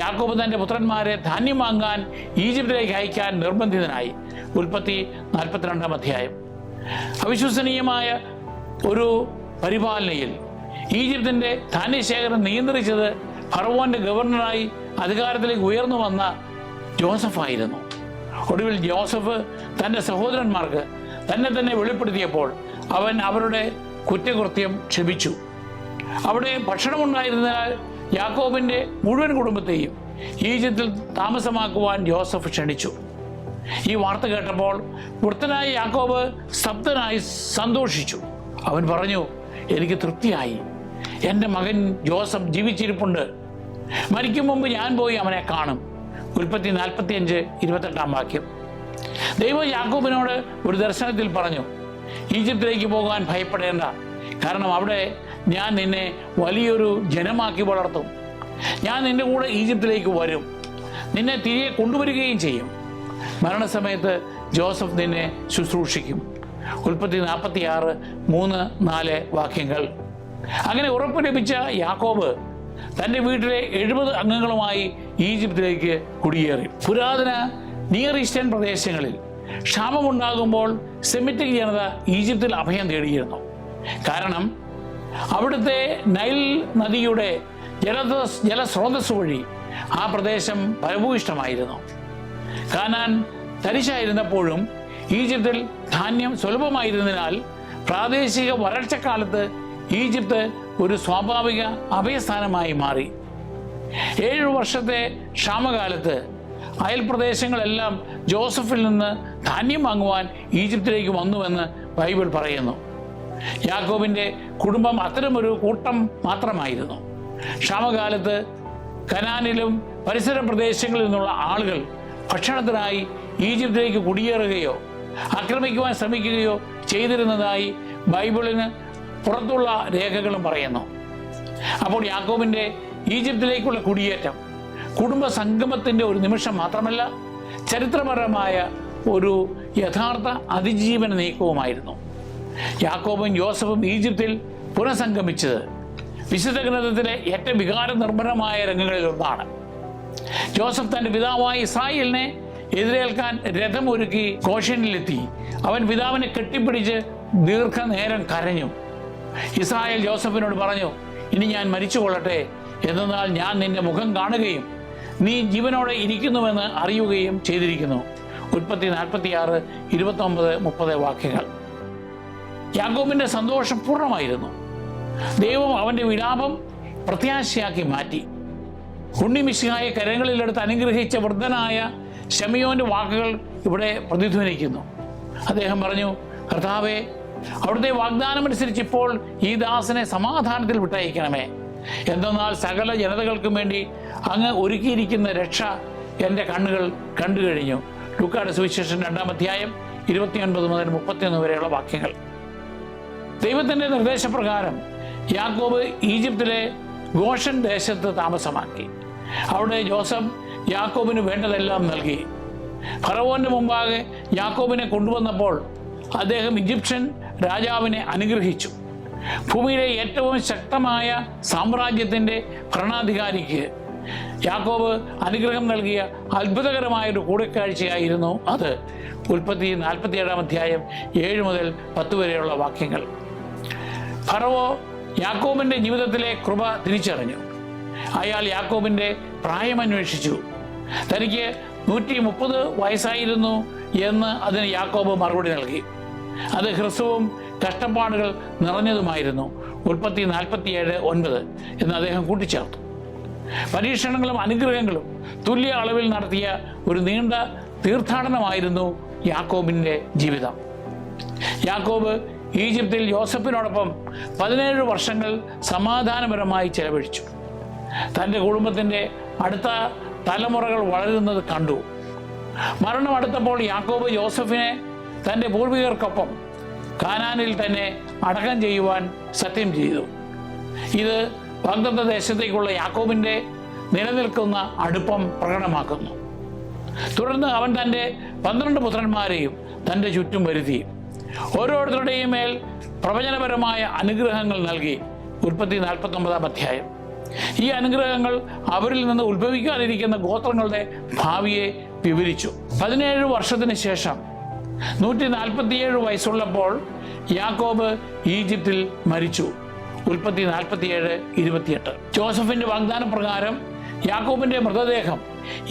യാക്കോബ് തൻ്റെ പുത്രന്മാരെ ധാന്യം വാങ്ങാൻ ഈജിപ്തിലേക്ക് അയക്കാൻ നിർബന്ധിതനായി. ഉൽപ്പത്തി 42-ാം അധ്യായം. അവിശ്വസനീയമായ ഒരു പരിപാലനയിൽ ഈജിപ്തിൻ്റെ ധാന്യശേഖരം നിയന്ത്രിച്ചത് ഫറവോൻ്റെ ഗവർണറായി അധികാരത്തിലേക്ക് ഉയർന്നു വന്ന ജോസഫായിരുന്നു. ഒടുവിൽ ജോസഫ് തൻ്റെ സഹോദരന്മാർക്ക് തന്നെ വെളിപ്പെടുത്തിയപ്പോൾ അവൻ അവരുടെ കുറ്റകൃത്യം ക്ഷമിച്ചു. അവിടെ ഭക്ഷണമുണ്ടായിരുന്നതിനാൽ യാക്കോബിൻ്റെ മുഴുവൻ കുടുംബത്തെയും ഈജിപ്തിൽ താമസമാക്കുവാൻ ജോസഫ് ക്ഷണിച്ചു. ഈ വാർത്ത കേട്ടപ്പോൾ വൃദ്ധനായ യാക്കോബ് സ്തബ്ധനായി സന്തോഷിച്ചു. അവൻ പറഞ്ഞു, എനിക്ക് തൃപ്തിയായി. എൻ്റെ മകൻ ജോസഫ് ജീവിച്ചിരിപ്പുണ്ട്. മരിക്കും മുമ്പ് ഞാൻ പോയി അവനെ കാണും. ഉൽപ്പത്തി 45:28 വാക്യം. ദൈവം യാക്കോബിനോട് ഒരു ദർശനത്തിൽ പറഞ്ഞു, ഈജിപ്തിലേക്ക് പോകാൻ ഭയപ്പെടേണ്ട, കാരണം അവിടെ ഞാൻ നിന്നെ വലിയൊരു ജനമാക്കി വളർത്തും. ഞാൻ നിന്റെ കൂടെ ഈജിപ്തിലേക്ക് വരും, നിന്നെ തിരികെ കൊണ്ടുവരികയും ചെയ്യും. മരണസമയത്ത് ജോസഫ് നിന്നെ ശുശ്രൂഷിക്കും. ഉൽപ്പത്തി 46, 3-4 വാക്യങ്ങൾ. അങ്ങനെ ഉറപ്പ് ലഭിച്ച യാക്കോബ് തൻ്റെ വീട്ടിലെ 70 അംഗങ്ങളുമായി ഈജിപ്തിലേക്ക് കുടിയേറി. പുരാതന നിയർ ഈസ്റ്റേൺ പ്രദേശങ്ങളിൽ ക്ഷാമമുണ്ടാകുമ്പോൾ സെമിറ്റിക് ജനത ഈജിപ്തിൽ അഭയം തേടിയിരുന്നു. കാരണം അവിടുത്തെ നൈൽ നദിയുടെ ജലസ്രോതസ് വഴി ആ പ്രദേശം ഫലഭൂയിഷ്ടമായിരുന്നു. കാനാൻ തരിശായിരുന്നപ്പോഴും ഈജിപ്തിൽ ധാന്യം സുലഭമായിരുന്നതിനാൽ പ്രാദേശിക വരൾച്ചക്കാലത്ത് ഈജിപ്ത് ഒരു സ്വാഭാവിക അഭയസ്ഥാനമായി മാറി. 7 വർഷത്തെ ക്ഷാമകാലത്ത് അയൽപ്രദേശങ്ങളെല്ലാം ജോസഫിൽ നിന്ന് ധാന്യം വാങ്ങുവാൻ ഈജിപ്തിലേക്ക് വന്നുവെന്ന് ബൈബിൾ പറയുന്നു. യാക്കോബിൻ്റെ കുടുംബം അത്തരമൊരു കൂട്ടം മാത്രമായിരുന്നു. ക്ഷാമകാലത്ത് കനാനിലും പരിസര പ്രദേശങ്ങളിൽ നിന്നുള്ള ആളുകൾ ഭക്ഷണത്തിനായി ഈജിപ്തിലേക്ക് കുടിയേറുകയോ ആക്രമിക്കുവാൻ ശ്രമിക്കുകയോ ചെയ്തിരുന്നതായി ബൈബിളിന് പുറത്തുള്ള രേഖകളും പറയുന്നു. അപ്പോൾ യാക്കോബിൻ്റെ ഈജിപ്തിലേക്കുള്ള കുടിയേറ്റം കുടുംബ സംഗമത്തിൻ്റെ ഒരു നിമിഷം മാത്രമല്ല, ചരിത്രപരമായ ഒരു യഥാർത്ഥ അതിജീവന നീക്കവുമായിരുന്നു. യാക്കോബും യോസഫും ഈജിപ്തിൽ പുനഃസംഗമിച്ചത് വിശുദ്ധ ഗ്രന്ഥത്തിലെ ഏറ്റവും വികാര നിർഭരമായ രംഗങ്ങളിൽ ഒന്നാണ്. ജോസഫ് തൻ്റെ പിതാവായ ഇസ്രായേലിനെ എതിരേൽക്കാൻ രഥമൊരുക്കി ഗോഷനിലെത്തി. അവൻ പിതാവിനെ കെട്ടിപ്പിടിച്ച് ദീർഘനേരം കരഞ്ഞു. ഇസ്രായേൽ ജോസഫിനോട് പറഞ്ഞു, ഇനി ഞാൻ മരിച്ചുകൊള്ളട്ടെ, എന്നാൽ ഞാൻ നിന്റെ മുഖം കാണുകയും നീ ജീവനോടെ ഇരിക്കുന്നുവെന്ന് അറിയുകയും ചെയ്തിരിക്കുന്നു. ഉൽപ്പത്തി 46, 29, 30 വാക്യങ്ങൾ. യാക്കോബിൻ്റെ സന്തോഷം പൂർണ്ണമായിരുന്നു. ദൈവം അവൻ്റെ വിലാപം പ്രത്യാശയാക്കി മാറ്റി. ഉണ്ണി മിശിഹായെ കരങ്ങളിലെടുത്ത് അനുഗ്രഹിച്ച വൃദ്ധനായ ശമയോന്റെ വാക്കുകൾ ഇവിടെ പ്രതിധ്വനിക്കുന്നു. അദ്ദേഹം പറഞ്ഞു, കർത്താവേ, അവിടുത്തെ വാഗ്ദാനമനുസരിച്ച് ഇപ്പോൾ ഈ ദാസനെ സമാധാനത്തിൽ വിട്ടയക്കണമേ. എന്തെന്നാൽ സകല ജനതകൾക്കും വേണ്ടി അങ്ങ് ഒരുക്കിയിരിക്കുന്ന രക്ഷ എൻ്റെ കണ്ണുകൾ കണ്ടു കഴിഞ്ഞു. ലൂക്കായുടെ സുവിശേഷം 2-ാം അധ്യായം 29 മുതൽ 31 വരെയുള്ള വാക്യങ്ങൾ. ദൈവത്തിൻ്റെ നിർദ്ദേശപ്രകാരം യാക്കോബ് ഈജിപ്തിലെ ഗോഷൻ ദേശത്ത് താമസമാക്കി. അവിടെ ജോസഫ് യാക്കോബിന് വേണ്ടതെല്ലാം നൽകി. ഫറവോന്റെ മുമ്പാകെ യാക്കോബിനെ കൊണ്ടുവന്നപ്പോൾ അദ്ദേഹം ഈജിപ്ഷ്യൻ രാജാവിനെ അനുഗ്രഹിച്ചു. ഭൂമിയിലെ ഏറ്റവും ശക്തമായ സാമ്രാജ്യത്തിൻ്റെ ഭരണാധികാരിക്ക് യാക്കോബ് അനുഗ്രഹം നൽകിയ അത്ഭുതകരമായൊരു കൂടിക്കാഴ്ചയായിരുന്നു അത്. ഉൽപ്പത്തി 47-ാം അധ്യായം 7 മുതൽ 10 വരെയുള്ള വാക്യങ്ങൾ. ഫറവോ യാക്കോബിൻ്റെ ജീവിതത്തിലെ കൃപ തിരിച്ചറിഞ്ഞു. അയാൾ യാക്കോബിൻ്റെ പ്രായമന്വേഷിച്ചു. തനിക്ക് 130 വയസ്സായിരുന്നു എന്ന് അതിന് യാക്കോബ് മറുപടി നൽകി. അത് ഹ്രസ്വവും കഷ്ടപ്പാടുകൾ നിറഞ്ഞതുമായിരുന്നു. ഉൽപ്പത്തി 47:9 എന്ന് അദ്ദേഹം കൂട്ടിച്ചേർത്തു. പരീക്ഷണങ്ങളും അനുഗ്രഹങ്ങളും തുല്യ അളവിൽ നടത്തിയ ഒരു നീണ്ട തീർത്ഥാടനമായിരുന്നു യാക്കോബിൻ്റെ ജീവിതം. യാക്കോബ് ഈജിപ്തിൽ യോസഫിനോടൊപ്പം 17 വർഷങ്ങൾ സമാധാനപരമായി ചെലവഴിച്ചു. തൻ്റെ കുടുംബത്തിൻ്റെ അടുത്ത തലമുറകൾ വളരുന്നത് കണ്ടു. മരണം അടുത്തപ്പോൾ യാക്കോബ് യോസഫിനെ തൻ്റെ പൂർവികർക്കൊപ്പം കാനാനിൽ തന്നെ അടക്കം ചെയ്യുവാൻ സത്യം ചെയ്തു. ഇത് വാഗ്ദത്ത ദേശത്തേക്കുള്ള യാക്കോബിൻ്റെ നിലനിൽക്കുന്ന അടുപ്പം പ്രകടമാക്കുന്നു. തുടർന്ന് അവൻ തൻ്റെ 12 പുത്രന്മാരെയും തൻ്റെ ചുറ്റും വരുത്തി. ഓരോരുത്തരുടെയും മേൽ പ്രവചനപരമായ അനുഗ്രഹങ്ങൾ നൽകി. ഉൽപ്പത്തി 49-ാം അധ്യായം. ഈ അനുഗ്രഹങ്ങൾ അവരിൽ നിന്ന് ഉത്ഭവിക്കാതിരിക്കുന്ന ഗോത്രങ്ങളുടെ ഭാവിയെ വിവരിച്ചു. 17 വർഷത്തിന് ശേഷം 147 വയസ്സുള്ളപ്പോൾ യാക്കോബ് ഈജിപ്തിൽ മരിച്ചു. ഉൽപ്പത്തി 47:28. ജോസഫിന്റെ വാഗ്ദാനപ്രകാരം യാക്കോബിന്റെ മൃതദേഹം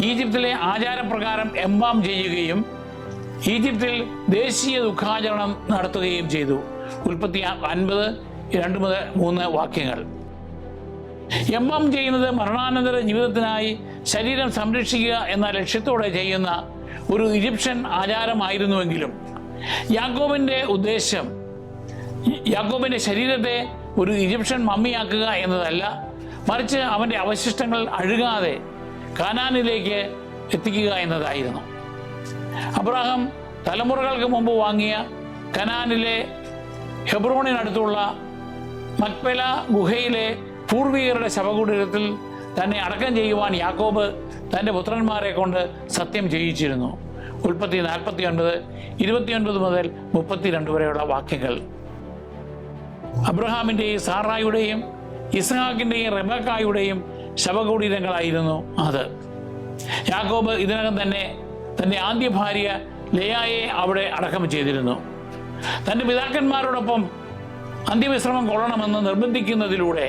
ഈജിപ്തിലെ ആചാരപ്രകാരം എംബാം ചെയ്യുകയും ഈജിപ്തിൽ ദേശീയ ദുഃഖാചരണം നടത്തുകയും ചെയ്തു. ഉൽപ്പത്തി 50:2-3 വാക്യങ്ങൾ. എംബാം ചെയ്യുന്നത് മരണാനന്തര ജീവിതത്തിനായി ശരീരം സംരക്ഷിക്കുക എന്ന ലക്ഷ്യത്തോടെ ചെയ്യുന്ന ഒരു ഈജിപ്ഷ്യൻ ആചാരമായിരുന്നുവെങ്കിലും യാക്കോബിൻ്റെ ഉദ്ദേശം യാക്കോബിൻ്റെ ശരീരത്തെ ഒരു ഈജിപ്ഷ്യൻ മമ്മിയാക്കുക എന്നതല്ല, മറിച്ച് അവൻ്റെ അവശിഷ്ടങ്ങൾ അഴുകാതെ കാനാനിലേക്ക് എത്തിക്കുക എന്നതായിരുന്നു. അബ്രഹാം തലമുറകൾക്ക് മുമ്പ് വാങ്ങിയ കനാനിലെ ഹെബ്രോണിനടുത്തുള്ള മക്പെല ഗുഹയിലെ പൂർവികരുടെ ശവകുടീരത്തിൽ തന്നെ അടക്കം ചെയ്യുവാൻ യാക്കോബ് തൻ്റെ പുത്രന്മാരെ കൊണ്ട് സത്യം ചെയ്യിച്ചിരുന്നു. ഉൽപ്പത്തി 49, 29 മുതൽ 32 വരെയുള്ള വാക്യങ്ങൾ. അബ്രഹാമിൻ്റെയും സാറായുടെയും ഇസ്ഹാക്കിൻ്റെയും റെബക്കായുടെയും ശവകുടീരങ്ങളായിരുന്നു അത്. യാക്കോബ് ഇതിനകം തന്നെ തൻ്റെ ആദ്യ ഭാര്യ ലേയായെ അവിടെ അടക്കം ചെയ്തിരുന്നു. തൻ്റെ പിതാക്കന്മാരോടൊപ്പം അന്ത്യവിശ്രമം കൊള്ളണമെന്ന് നിർബന്ധിക്കുന്നതിലൂടെ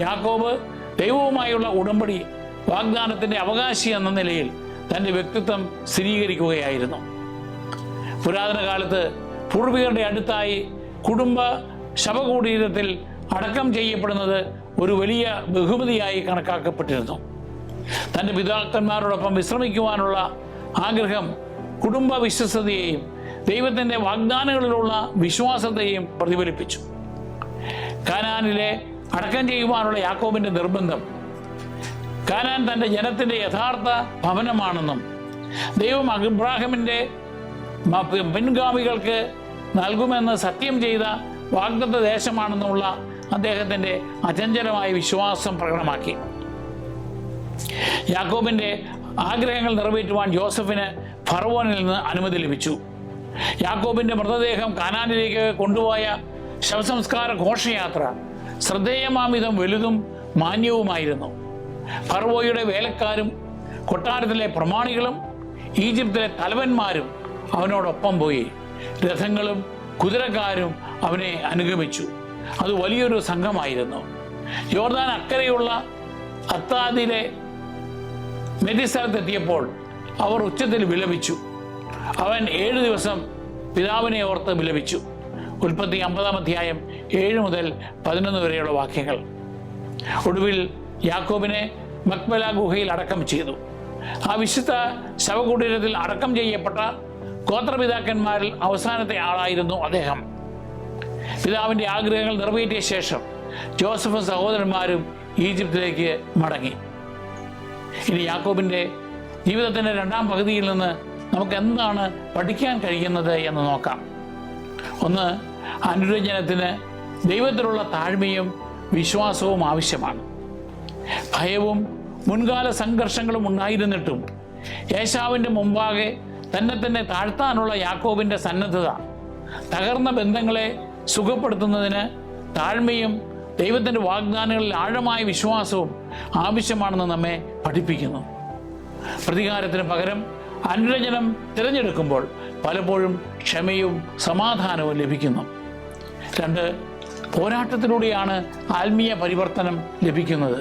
യാക്കോബ് ദൈവവുമായുള്ള ഉടമ്പടി വാഗ്ദാനത്തിൻ്റെ അവകാശി എന്ന നിലയിൽ തൻ്റെ വ്യക്തിത്വം സ്ഥിരീകരിക്കുകയായിരുന്നു. പുരാതന കാലത്ത് പൂർവികരുടെ അടുത്തായി കുടുംബ ശവകുടീരത്തിൽ അടക്കം ചെയ്യപ്പെടുന്നത് ഒരു വലിയ ബഹുമതിയായി കണക്കാക്കപ്പെട്ടിരുന്നു. തൻ്റെ പിതാക്കന്മാരോടൊപ്പം വിശ്രമിക്കുവാനുള്ള ആഗ്രഹം കുടുംബ വിശ്വസ്തതയെയും ദൈവത്തിൻ്റെ വാഗ്ദാനങ്ങളിലുള്ള വിശ്വാസത്തെയും പ്രതിഫലിപ്പിച്ചു. കാനാനിലെ അടക്കം ചെയ്യുവാനുള്ള യാക്കോബിൻ്റെ നിർബന്ധം കാനാൻ തൻ്റെ ജനത്തിൻ്റെ യഥാർത്ഥ ഭവനമാണെന്നും ദൈവം അബ്രാഹാമിൻ്റെ പിൻഗാമികൾക്ക് നൽകുമെന്ന് സത്യം ചെയ്ത വാഗ്ദത്ത ദേശമാണെന്നുള്ള അദ്ദേഹത്തിൻ്റെ അചഞ്ചലമായ വിശ്വാസം പ്രകടമാക്കി. യാക്കോബിൻ്റെ ആഗ്രഹങ്ങൾ നിറവേറ്റുവാൻ ജോസഫിന് ഫറവോനിൽ നിന്ന് അനുമതി ലഭിച്ചു. യാക്കോബിൻ്റെ മൃതദേഹം കാനാനിലേക്ക് കൊണ്ടുപോയ ശവസംസ്കാര ഘോഷയാത്ര ശ്രദ്ധേയമാംവിധം വലുതും മാന്യവുമായിരുന്നു. ഫറവോയുടെ വേലക്കാരും കൊട്ടാരത്തിലെ പ്രമാണികളും ഈജിപ്തിലെ തലവന്മാരും അവനോടൊപ്പം പോയി. രഥങ്ങളും കുതിരക്കാരും അവനെ അനുഗമിച്ചു. അത് വലിയൊരു സംഘമായിരുന്നു. യോർദാൻ അക്കരെയുള്ള അത്താദിലെ മെതിസ്ഥലത്തെത്തിയപ്പോൾ അവർ ഉച്ചത്തിൽ വിലപിച്ചു. അവൻ 7 ദിവസം പിതാവിനെ ഓർത്ത് വിലപിച്ചു. ഉൽപ്പത്തി 50-ാം അധ്യായം 7 മുതൽ 11 വരെയുള്ള വാക്യങ്ങൾ. ഒടുവിൽ യാക്കോബിനെ മക്പെല ഗുഹയിൽ അടക്കം ചെയ്തു. ആ വിശുദ്ധ ശവകുടീരത്തിൽ അടക്കം ചെയ്യപ്പെട്ട ഗോത്രപിതാക്കന്മാരിൽ അവസാനത്തെ ആളായിരുന്നു അദ്ദേഹം. പിതാവിൻ്റെ ആഗ്രഹങ്ങൾ നിറവേറ്റിയ ശേഷം ജോസഫും സഹോദരന്മാരും ഈജിപ്തിലേക്ക് മടങ്ങി. ഇനി യാക്കോബിൻ്റെ ജീവിതത്തിൻ്റെ 2ാം പകുതിയിൽ നിന്ന് നമുക്ക് എന്താണ് പഠിക്കാൻ കഴിയുന്നത് എന്ന് നോക്കാം. ഒന്ന്, അനുരഞ്ജനത്തിന് ദൈവത്തിലുള്ള താഴ്മയും വിശ്വാസവും ആവശ്യമാണ്. ഭയവും മുൻകാല സംഘർഷങ്ങളും ഉണ്ടായിരുന്നിട്ടും ഏശാവിൻ്റെ മുമ്പാകെ തന്നെ താഴ്ത്താനുള്ള യാക്കോബിൻ്റെ സന്നദ്ധത തകർന്ന ബന്ധങ്ങളെ സുഖപ്പെടുത്തുന്നതിന് താഴ്മയും ദൈവത്തിൻ്റെ വാഗ്ദാനങ്ങളിൽ ആഴമായ വിശ്വാസവും ആവശ്യമാണെന്ന് നമ്മെ പഠിപ്പിക്കുന്നു. പ്രതികാരത്തിന് പകരം അനുരഞ്ജനം തിരഞ്ഞെടുക്കുമ്പോൾ പലപ്പോഴും ക്ഷമയും സമാധാനവും ലഭിക്കുന്നു. 2, പോരാട്ടത്തിലൂടെയാണ് ആത്മീയ പരിവർത്തനം ലഭിക്കുന്നത്.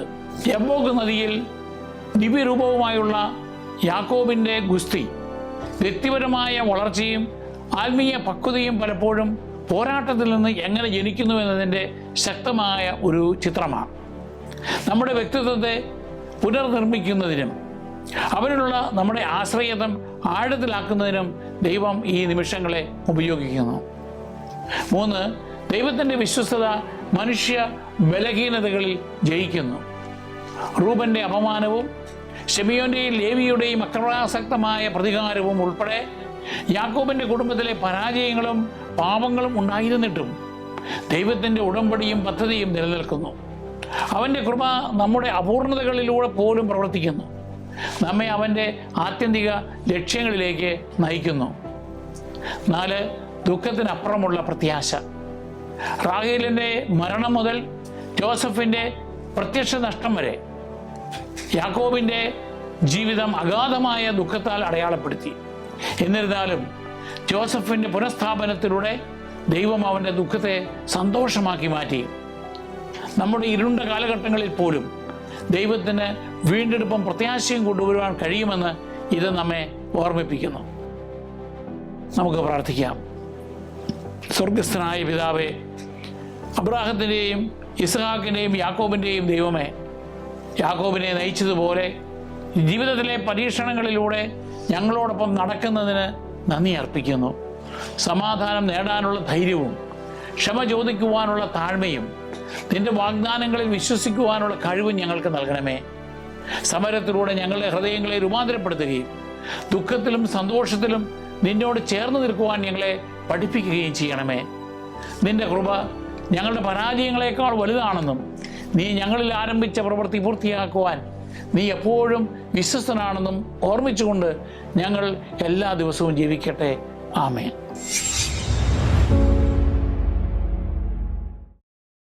യബ്ബോക്ക് നദിയിൽ ദിവ്യരൂപവുമായുള്ള യാക്കോബിൻ്റെ ഗുസ്തി വ്യക്തിപരമായ വളർച്ചയും ആത്മീയ പക്വതയും പലപ്പോഴും പോരാട്ടത്തിൽ നിന്ന് എങ്ങനെ ജനിക്കുന്നു എന്നതിൻ്റെ ശക്തമായ ഒരു ചിത്രമാണ്. നമ്മുടെ വ്യക്തിത്വത്തെ പുനർനിർമ്മിക്കുന്നതിനും അവരിലുള്ള നമ്മുടെ ആശ്രയത്വം ആഴത്തിലാക്കുന്നതിനും ദൈവം ഈ നിമിഷങ്ങളെ ഉപയോഗിക്കുന്നു. 3, ദൈവത്തിൻ്റെ വിശ്വസ്തത മനുഷ്യ ബലഹീനതകളിൽ ജയിക്കുന്നു. റൂബൻ്റെ അപമാനവും ശിമിയോന്റെയും ലേവിയുടെയും അക്രമാസക്തമായ പ്രതികാരവും ഉൾപ്പെടെ യാക്കോബിൻ്റെ കുടുംബത്തിലെ പരാജയങ്ങളും പാപങ്ങളും ഉണ്ടായിരുന്നിട്ടും ദൈവത്തിൻ്റെ ഉടമ്പടിയും പദ്ധതിയും നിലനിൽക്കുന്നു. അവൻ്റെ കൃപ നമ്മുടെ അപൂർണതകളിലൂടെ പോലും പ്രവർത്തിക്കുന്നു, നമ്മെ അവൻ്റെ ആത്യന്തിക ലക്ഷ്യങ്ങളിലേക്ക് നയിക്കുന്നു. 4, ദുഃഖത്തിനപ്പുറമുള്ള പ്രത്യാശ. റാഹേലിൻ്റെ മരണം മുതൽ ജോസഫിൻ്റെ പ്രത്യക്ഷ നഷ്ടം വരെ യാക്കോബിൻ്റെ ജീവിതം അഗാധമായ ദുഃഖത്താൽ അടയാളപ്പെടുത്തി. എന്നിരുന്നാലും ജോസഫിൻ്റെ പുനഃസ്ഥാപനത്തിലൂടെ ദൈവം അവൻ്റെ ദുഃഖത്തെ സന്തോഷമാക്കി മാറ്റി. നമ്മുടെ ഇരുണ്ട കാലഘട്ടങ്ങളിൽ പോലും ദൈവത്തിന് വീണ്ടെടുപ്പും പ്രത്യാശയും കൊണ്ടുവരുവാൻ കഴിയുമെന്ന് ഇത് നമ്മെ ഓർമ്മിപ്പിക്കുന്നു. നമുക്ക് പ്രാർത്ഥിക്കാം. സ്വർഗസ്ഥനായ പിതാവേ, അബ്രാഹത്തിൻ്റെയും ഇസ്ഹാക്കിൻ്റെയും യാക്കോബിൻ്റെയും ദൈവമേ, യാക്കോബിനെ നയിച്ചതുപോലെ ജീവിതത്തിലെ പരീക്ഷണങ്ങളിലൂടെ ഞങ്ങളോടൊപ്പം നടക്കുന്നതിന് നന്ദി അർപ്പിക്കുന്നു. സമാധാനം നേടാനുള്ള ധൈര്യവും ക്ഷമ ചോദിക്കുവാനുള്ള താഴ്മയും നിന്റെ വാഗ്ദാനങ്ങളിൽ വിശ്വസിക്കുവാനുള്ള കഴിവും ഞങ്ങൾക്ക് നൽകണമേ. സമരത്തിലൂടെ ഞങ്ങളുടെ ഹൃദയങ്ങളെ രൂപാന്തരപ്പെടുത്തുകയും ദുഃഖത്തിലും സന്തോഷത്തിലും നിന്നോട് ചേർന്ന് നിൽക്കുവാൻ ഞങ്ങളെ പഠിപ്പിക്കുകയും ചെയ്യണമേ. നിന്റെ കൃപ ഞങ്ങളുടെ പരാജയങ്ങളെക്കാൾ വലുതാണെന്നും നീ ഞങ്ങളിൽ ആരംഭിച്ച പ്രവൃത്തി പൂർത്തിയാക്കുവാൻ നീ എപ്പോഴും വിശ്വസ്തനാണെന്നും ഓർമ്മിച്ചുകൊണ്ട് ഞങ്ങൾ എല്ലാ ദിവസവും ജീവിക്കട്ടെ. ആമേൻ.